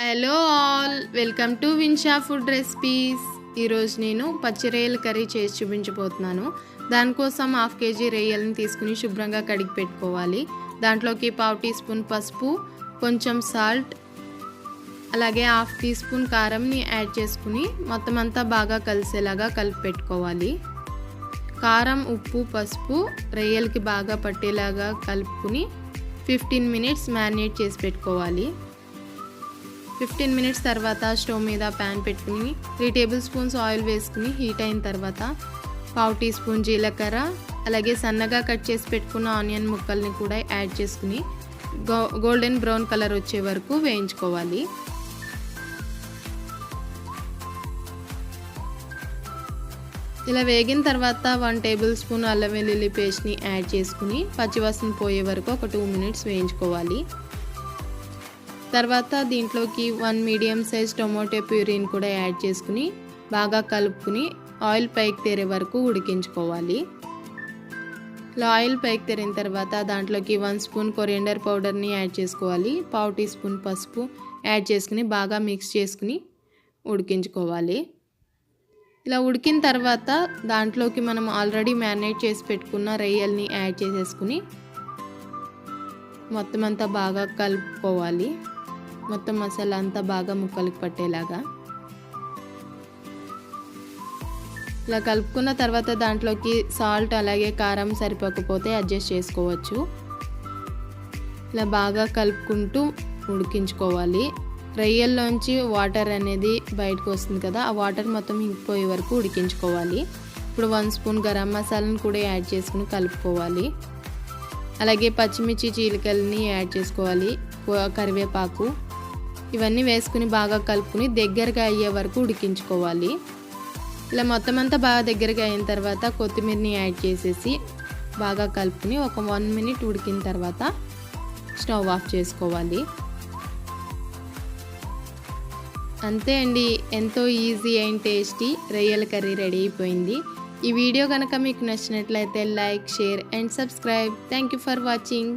Hello all, welcome to Vinsha food recipes. ఈరోజు నేను పచ్చి రొయ్యల కర్రీ చేసి చూపించబోతున్నాను. దానికోసం 1/2 kg రొయ్యలను తీసుకుని శుభ్రంగా కడిగి పెట్టుకోవాలి. దాంట్లోకి 1/2 టీ స్పూన్ పసుపు, కొంచెం సాల్ట్, అలాగే 1/2 టీ స్పూన్ కారంని యాడ్ చేసుకుని మొత్తం అంతా బాగా కలిసేలాగా కలిపి పెట్టుకోవాలి. కారం, ఉప్పు, పసుపు రొయ్యలకి బాగా పట్టేలాగా కలుపుకుని 15 మినిట్స్ మ్యారినేట్ చేసి పెట్టుకోవాలి. 15 మినిట్స్ తర్వాత స్టవ్ మీద ప్యాన్ పెట్టుకుని 3 టేబుల్ స్పూన్స్ ఆయిల్ వేసుకుని హీట్ అయిన తర్వాత 1/2 టీ స్పూన్ జీలకర్ర, అలాగే సన్నగా కట్ చేసి పెట్టుకున్న ఆనియన్ ముక్కల్ని కూడా యాడ్ చేసుకుని గోల్డెన్ బ్రౌన్ కలర్ వచ్చే వరకు వేయించుకోవాలి. ఇలా వేగిన తర్వాత 1 టేబుల్ స్పూన్ అల్లం వెల్లుల్లి పేస్ట్ని యాడ్ చేసుకుని పచ్చివాసన పోయే వరకు ఒక 2 మినిట్స్ వేయించుకోవాలి. తర్వాత దీంట్లోకి 1 మీడియం సైజ్ టొమాటో ప్యూరీని కూడా యాడ్ చేసుకుని బాగా కలుపుకుని ఆయిల్ పైకి తేరే వరకు ఉడికించుకోవాలి. ఇలా ఆయిల్ పైకి తేరిన తర్వాత దాంట్లోకి 1 స్పూన్ కొరియండర్ పౌడర్ని యాడ్ చేసుకోవాలి. 1/2 టీ స్పూన్ పసుపు యాడ్ చేసుకుని బాగా మిక్స్ చేసుకుని ఉడికించుకోవాలి. ఇలా ఉడికిన తర్వాత దాంట్లోకి మనం ఆల్రెడీ మ్యారినేట్ చేసి పెట్టుకున్న రొయ్యల్ని యాడ్ చేసేసుకుని మొత్తం అంతా బాగా కలుపుకోవాలి. మొత్తం మసాలా అంతా బాగా ముక్కలకు పట్టేలాగా ఇలా కలుపుకున్న తర్వాత దాంట్లోకి సాల్ట్ అలాగే కారం సరిపోకపోతే అడ్జస్ట్ చేసుకోవచ్చు. ఇలా బాగా కలుపుకుంటూ ఉడికించుకోవాలి. రొయ్యల్లోంచి వాటర్ అనేది బయటకు వస్తుంది కదా, ఆ వాటర్ మొత్తం ఇంకిపోయే వరకు ఉడికించుకోవాలి. ఇప్పుడు 1 స్పూన్ గరం మసాలాను కూడా యాడ్ చేసుకుని కలుపుకోవాలి. అలాగే పచ్చిమిర్చి చీలికల్ని యాడ్ చేసుకోవాలి, కరివేపాకు ఇవన్నీ వేసుకుని బాగా కలుపుకుని దగ్గరగా అయ్యే వరకు ఉడికించుకోవాలి. ఇలా మొత్తం అంతా బాగా దగ్గరగా అయిన తర్వాత కొత్తిమీరని యాడ్ చేసేసి బాగా కలుపుకుని ఒక 1 మినిట్ ఉడికిన తర్వాత స్టవ్ ఆఫ్ చేసుకోవాలి. అంతే అండి, ఎంతో ఈజీ అండ్ టేస్టీ రొయ్యల కర్రీ రెడీ అయిపోయింది. ఈ వీడియో కనుక మీకు నచ్చినట్లయితే like, share and subscribe. Thank you for watching.